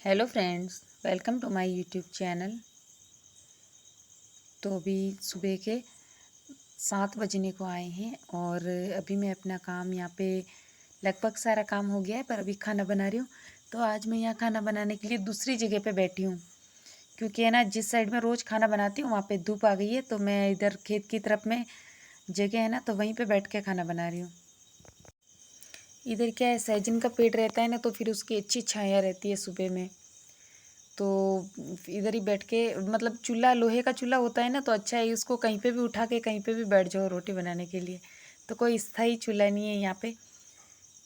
Hello friends, welcome to my YouTube channel. तो अभी सुबह के 7 बजने को आए हैं और अभी मैं अपना काम यहाँ पे लगभग सारा काम हो गया है, पर अभी खाना बना रही हूँ। तो आज मैं यहाँ खाना बनाने के लिए दूसरी जगह पे बैठी हूँ, क्योंकि है ना, जिस साइड में रोज़ खाना बनाती हूँ वहाँ पे धूप आ गई है। तो मैं इधर खेत की तरफ में जगह है ना, तो वहीं पर बैठ के खाना बना रही हूँ। इधर क्या है, सहजन का पेड़ रहता है ना, तो फिर उसकी अच्छी छाया रहती है सुबह में। तो इधर ही बैठ के, मतलब चूल्हा लोहे का चूल्हा होता है ना, तो अच्छा है, उसको कहीं पे भी उठा के कहीं पे भी बैठ जाओ रोटी बनाने के लिए। तो कोई स्थायी चूल्हा नहीं है यहाँ पे।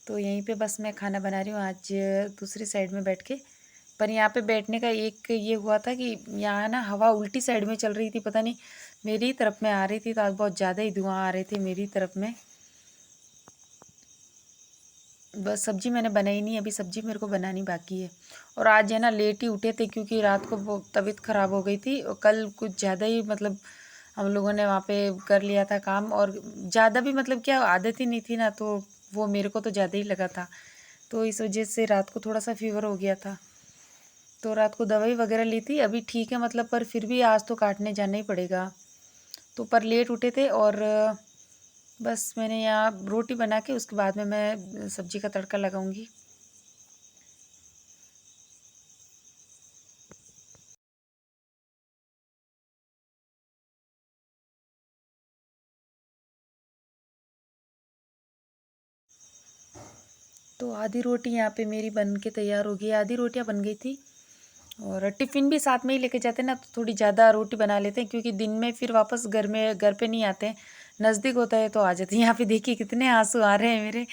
तो यहीं पे बस मैं खाना बना रही हूँ आज दूसरी साइड में बैठ के। पर यहाँ पे बैठने का एक ये हुआ था कि यहाँ ना हवा उल्टी साइड में चल रही थी, पता नहीं मेरी तरफ में आ रही थी, तो आज बहुत ज़्यादा ही धुआं आ रहे थे मेरी तरफ में। बस सब्जी मैंने बनाई नहीं, अभी सब्जी मेरे को बनानी बाकी है। और आज है ना लेट ही उठे थे, क्योंकि रात को वो तबीयत ख़राब हो गई थी और कल कुछ ज़्यादा ही, मतलब हम लोगों ने वहाँ पे कर लिया था काम, और ज़्यादा भी मतलब क्या आदत ही नहीं थी ना, तो वो मेरे को तो ज़्यादा ही लगा था। तो इस वजह से रात को थोड़ा सा फीवर हो गया था। तो रात को दवाई वगैरह ली थी, अभी ठीक है मतलब, पर फिर भी आज तो काटने जाना ही पड़ेगा। तो पर लेट उठे थे और बस मैंने यहाँ रोटी बना के उसके बाद में मैं सब्जी का तड़का लगाऊंगी। तो आधी रोटी यहाँ पे मेरी बन के तैयार हो गई, आधी रोटियाँ बन गई थी। और टिफ़िन भी साथ में ही लेके जाते हैं ना, तो थोड़ी ज़्यादा रोटी बना लेते हैं, क्योंकि दिन में फिर वापस घर पे नहीं आते हैं। नज़दीक होता है तो आ जाते हैं। यहाँ पे देखिए कितने आंसू आ रहे हैं मेरे।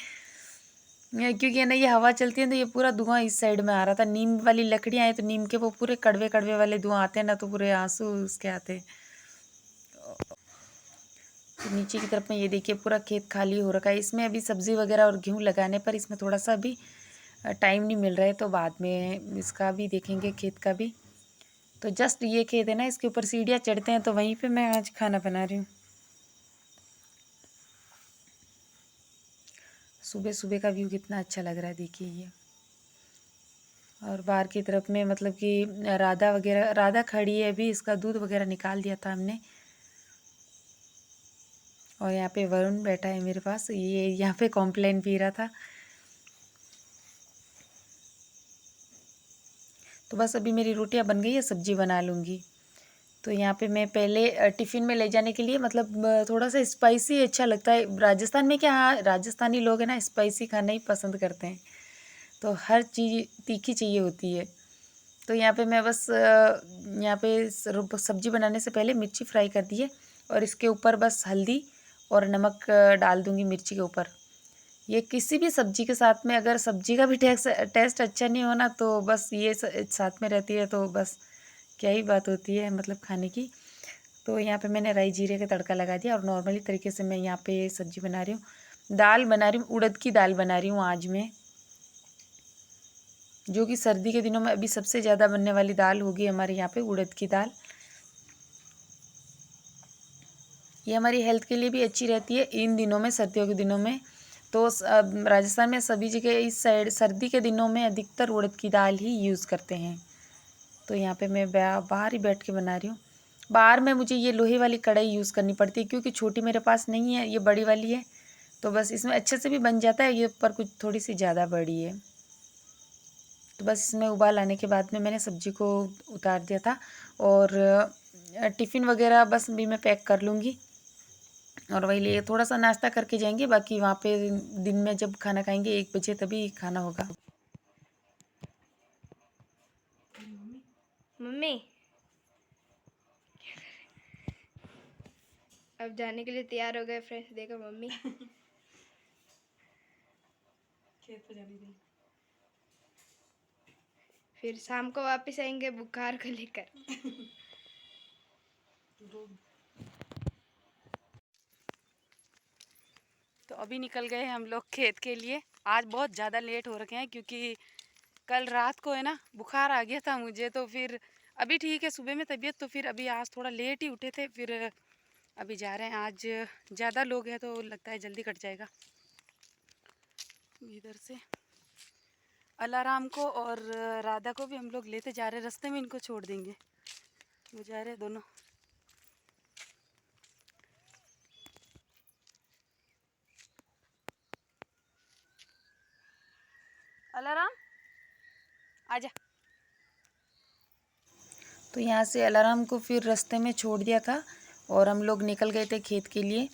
क्योंकि है ना, ये हवा चलती है तो ये पूरा धुआं इस साइड में आ रहा था। नीम वाली लकड़ियाँ हैं, तो नीम के वो पूरे कड़वे कड़वे वाले धुआं आते हैं ना, तो पूरे आंसू उसके आते हैं। तो नीचे की तरफ में ये देखिए पूरा खेत खाली हो रखा है। इसमें अभी सब्ज़ी वगैरह और गेहूँ लगाने पर इसमें थोड़ा सा भी टाइम नहीं मिल रहा है, तो बाद में इसका भी देखेंगे, खेत का भी। तो जस्ट ये खेत है ना, इसके ऊपर सीढ़ियाँ चढ़ते हैं, तो वहीं पे मैं आज खाना बना रही हूँ। सुबह सुबह का व्यू कितना अच्छा लग रहा है, देखिए ये। और बाहर की तरफ में मतलब कि राधा खड़ी है, अभी इसका दूध वगैरह निकाल दिया था हमने। और यहाँ पे वरुण बैठा है मेरे पास, ये यहाँ पे कॉम्प्लेन पी रहा था। तो बस अभी मेरी रोटियाँ बन गई है, सब्जी बना लूँगी। तो यहाँ पे मैं पहले टिफ़िन में ले जाने के लिए, मतलब थोड़ा सा स्पाइसी अच्छा लगता है। राजस्थान में क्या, हाँ, राजस्थानी लोग हैं ना, स्पाइसी खाना ही पसंद करते हैं। तो हर चीज़ तीखी चाहिए होती है। तो यहाँ पे मैं बस यहाँ पे सब्जी बनाने से पहले मिर्ची फ्राई कर दी है, और इसके ऊपर बस हल्दी और नमक डाल दूँगी मिर्ची के ऊपर। ये किसी भी सब्जी के साथ में, अगर सब्जी का भी टेस्ट अच्छा नहीं होना, तो बस ये साथ में रहती है, तो बस क्या ही बात होती है मतलब खाने की। तो यहाँ पे मैंने राई जीरे का तड़का लगा दिया, और नॉर्मली तरीके से मैं यहाँ पे सब्जी बना रही हूँ। दाल बना रही हूँ, उड़द की दाल बना रही हूँ आज मैं, जो कि सर्दी के दिनों में अभी सबसे ज़्यादा बनने वाली दाल होगी हमारे यहाँ पे, उड़द की दाल। ये हमारी हेल्थ के लिए भी अच्छी रहती है इन दिनों में, सर्दियों के दिनों में। तो राजस्थान में सभी जगह इस साइड सर्दी के दिनों में अधिकतर उड़द की दाल ही यूज़ करते हैं। तो यहाँ पे मैं बाहर ही बैठ के बना रही हूँ। बाहर में मुझे ये लोहे वाली कढ़ाई यूज़ करनी पड़ती है, क्योंकि छोटी मेरे पास नहीं है, ये बड़ी वाली है। तो बस इसमें अच्छे से भी बन जाता है ये, पर कुछ थोड़ी सी ज़्यादा बड़ी है। तो बस इसमें उबाल आने के बाद में मैंने सब्जी को उतार दिया था। और टिफ़िन वगैरह बस भी मैं पैक कर लूँगी, और वही लिए थोड़ा सा नाश्ता करके जाएंगे। बाकी वहाँ पे दिन में जब खाना खाएंगे 1 बजे, तभी खाना होगा। मम्मी अब जाने के लिए तैयार हो गए फ्रेंड्स, देखो मम्मी। खेत पे जाने के लिए। फिर शाम को वापस आएंगे बुखार को लेकर। तो अभी निकल गए हम लोग खेत के लिए। आज बहुत ज़्यादा लेट हो रखे हैं, क्योंकि कल रात को है ना बुखार आ गया था मुझे। तो फिर अभी ठीक है, सुबह में तबीयत, तो फिर अभी आज थोड़ा लेट ही उठे थे। फिर अभी जा रहे हैं। आज ज़्यादा लोग हैं तो लगता है जल्दी कट जाएगा इधर से। अलाराम को और राधा को भी हम लोग लेते जा रहे हैं, रास्ते में इनको छोड़ देंगे। वो जा रहे हैं दोनों। अलाराम आजा। तो यहाँ से अलाराम को फिर रास्ते में छोड़ दिया था और हम लोग निकल गए थे खेत के लिए।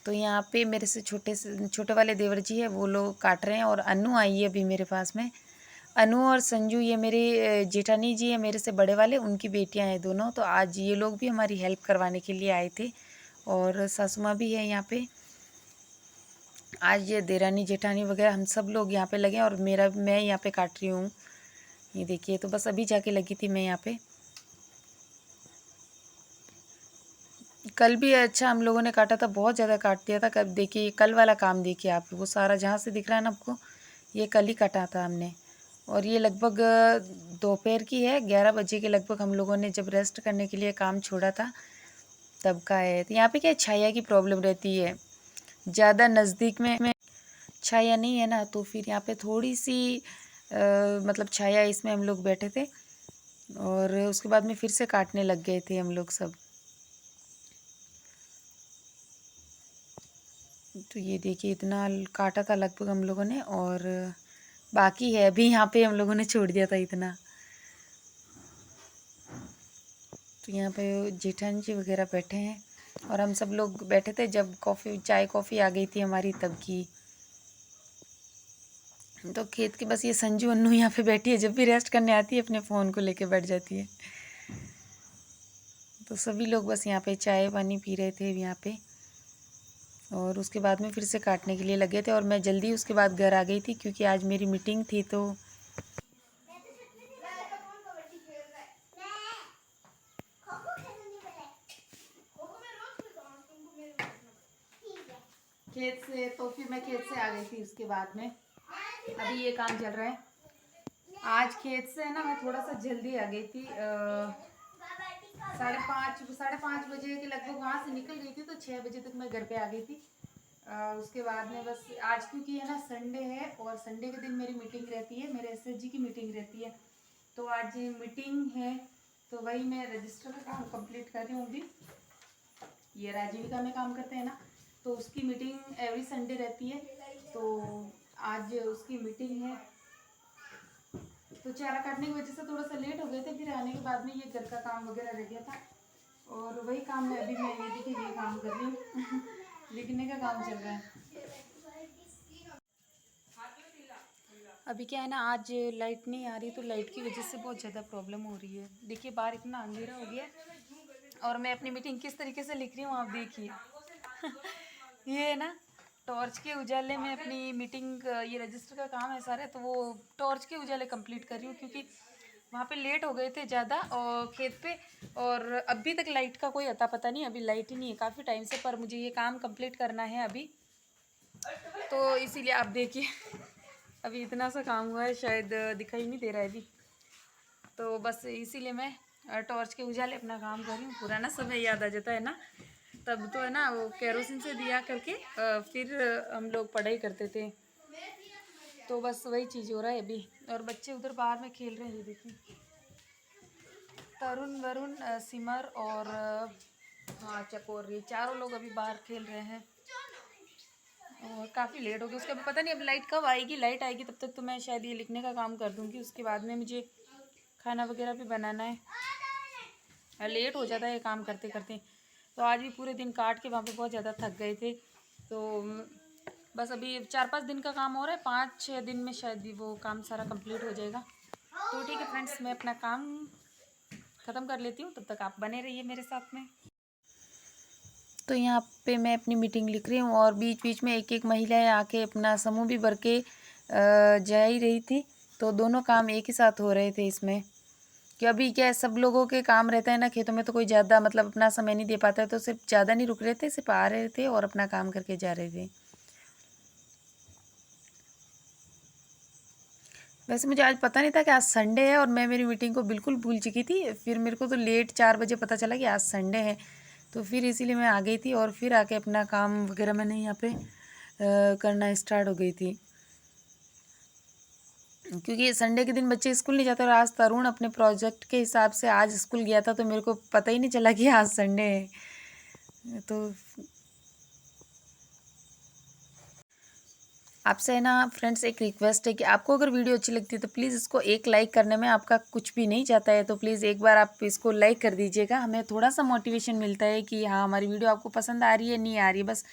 तो यहाँ पे मेरे से छोटे वाले देवर जी है, वो लोग काट रहे हैं और अनु आई है अभी मेरे पास में। अनु और संजू ये मेरे जेठानी जी है, मेरे से बड़े वाले, उनकी बेटियां हैं दोनों। तो आज ये लोग भी हमारी हेल्प करवाने के लिए आए थे और सासू माँ भी है यहाँ पे। आज ये देरानी जेठानी वगैरह हम सब लोग यहाँ पे लगे और मैं यहाँ पे काट रही हूँ। ये देखिए, तो बस अभी जाके लगी थी मैं यहाँ पे। कल भी अच्छा हम लोगों ने काटा था, बहुत ज़्यादा काट दिया था। कब देखिए कल वाला काम देखिए आप, वो सारा जहाँ से दिख रहा है ना आपको, ये कल ही काटा था हमने। और ये लगभग दोपहर की है, 11 बजे के लगभग हम लोगों ने जब रेस्ट करने के लिए काम छोड़ा था तब का है। तो यहाँ पे क्या छाया की प्रॉब्लम रहती है, ज़्यादा नज़दीक में छाया नहीं है ना, तो फिर यहाँ पे थोड़ी सी मतलब छाया, इसमें हम लोग बैठे थे और उसके बाद में फिर से काटने लग गए थे हम लोग सब। तो ये देखिए इतना काटा था लगभग हम लोगों ने और बाकी है अभी, यहाँ पे हम लोगों ने छोड़ दिया था इतना। तो यहाँ पे जेठानी जी वगैरह बैठे हैं और हम सब लोग बैठे थे जब चाय कॉफ़ी आ गई थी हमारी तब की। तो खेत के बस ये संजू अन्नू यहाँ पे बैठी है, जब भी रेस्ट करने आती है अपने फ़ोन को लेके बैठ जाती है। तो सभी लोग बस यहाँ पे चाय पानी पी रहे थे यहाँ पे और उसके बाद में फिर से काटने के लिए लगे थे और मैं जल्दी उसके बाद घर आ गई थी क्योंकि आज मेरी मीटिंग थी। तो खेत से तो फिर मैं खेत से आ गई थी उसके बाद में, अभी ये काम चल रहा है। आज खेत से है ना मैं थोड़ा सा जल्दी आ गई थी, 5:30 बजे के लगभग वहाँ से निकल गई थी, तो 6 बजे तक मैं घर पे आ गई थी। उसके बाद में बस आज क्योंकि है ना संडे है और संडे के दिन मेरी मीटिंग रहती है, मेरे एसएचजी की मीटिंग रहती है। तो आज मीटिंग है तो वही मैं रजिस्टर का काम कंप्लीट कर रही हूँ अभी। ये राजीविका में काम करते हैं ना, तो उसकी मीटिंग एवरी संडे रहती है, तो आज उसकी मीटिंग है। तो चारा काटने की वजह से थोड़ा सा लेट हो गए थे, फिर आने के बाद में ये घर का काम वगैरह रह गया था और वही काम में अभी मैं ये देखिए ये काम कर रही हूँ लिखने का काम चल रहा है। अभी क्या है ना, आज लाइट नहीं आ रही, तो लाइट की वजह से बहुत ज़्यादा प्रॉब्लम हो रही है। देखिए बाहर इतना अंधेरा हो गया और मैं अपनी मीटिंग किस तरीके से लिख रही हूँ आप देखिए ये है ना टॉर्च के उजाले में अपनी मीटिंग, ये रजिस्टर का काम है सारे, तो वो टॉर्च के उजाले कंप्लीट कर रही हूँ क्योंकि वहाँ पे लेट हो गए थे ज़्यादा और खेत पे, और अभी तक लाइट का कोई अता पता नहीं, अभी लाइट ही नहीं है काफ़ी टाइम से, पर मुझे ये काम कंप्लीट करना है अभी, तो इसीलिए आप देखिए अभी इतना सा काम हुआ है, शायद दिखाई नहीं दे रहा है अभी, तो बस इसीलिए मैं टॉर्च के उजाले अपना काम कर रही हूँ। पुराना समय याद आ जाता है ना, तब तो है ना वो केरोसिन से दिया करके फिर हम लोग पढ़ाई करते थे, तो बस वही चीज़ हो रहा है अभी। और बच्चे उधर बाहर में खेल रहे हैं, ये देखिए तरुण वरुण सिमर और हाँ चकोर, ये चारों लोग अभी बाहर खेल रहे हैं और काफ़ी लेट हो गया। उसके बाद पता नहीं अब लाइट कब आएगी, लाइट आएगी तब तक तो मैं शायद ये लिखने का काम कर दूँगी, उसके बाद में मुझे खाना वगैरह भी बनाना है, लेट हो जाता है ये काम करते करते। तो आज भी पूरे दिन काट के वहाँ पे बहुत ज़्यादा थक गए थे, तो बस अभी 4-5 दिन का काम हो रहा है, 5-6 दिन में शायद वो काम सारा कंप्लीट हो जाएगा। तो ठीक है फ्रेंड्स, मैं अपना काम ख़त्म कर लेती हूँ, तब तक आप बने रहिए मेरे साथ में। तो यहाँ पे मैं अपनी मीटिंग लिख रही हूँ और बीच बीच में एक एक महिलाएं आके अपना समूह भी भर के जा ही रही थी, तो दोनों काम एक ही साथ हो रहे थे इसमें। कि अभी क्या है, सब लोगों के काम रहता है ना खेतों में, तो कोई ज़्यादा मतलब अपना समय नहीं दे पाता है, तो सिर्फ ज़्यादा नहीं रुक रहे थे, सिर्फ आ रहे थे और अपना काम करके जा रहे थे। वैसे मुझे आज पता नहीं था कि आज संडे है और मैं मेरी मीटिंग को बिल्कुल भूल चुकी थी, फिर मेरे को तो लेट 4 बजे पता चला कि आज संडे है, तो फिर इसीलिए मैं आ गई थी और फिर आके अपना काम वगैरह मैंने यहाँ पे करना स्टार्ट हो गई थी। क्योंकि संडे के दिन बच्चे स्कूल नहीं जाते और आज तरुण अपने प्रोजेक्ट के हिसाब से आज स्कूल गया था, तो मेरे को पता ही नहीं चला कि आज संडे है। तो आपसे है ना फ्रेंड्स एक रिक्वेस्ट है कि आपको अगर वीडियो अच्छी लगती है तो प्लीज़ इसको एक लाइक करने में आपका कुछ भी नहीं जाता है, तो प्लीज़ एक बार आप इसको लाइक कर दीजिएगा। हमें थोड़ा सा मोटिवेशन मिलता है कि हाँ हमारी वीडियो आपको पसंद आ रही है नहीं आ रही है, बस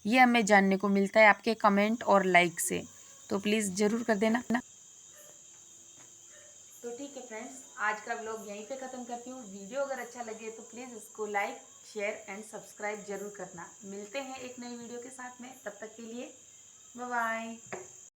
ये हमें जानने को मिलता है आपके कमेंट और लाइक से, तो प्लीज़ ज़रूर कर देना ना। तो ठीक है फ्रेंड्स, आज का व्लॉग यहीं पे ख़त्म करती हूँ। वीडियो अगर अच्छा लगे तो प्लीज़ इसको लाइक शेयर एंड सब्सक्राइब जरूर करना। मिलते हैं एक नई वीडियो के साथ में, तब तक के लिए बाय बाय।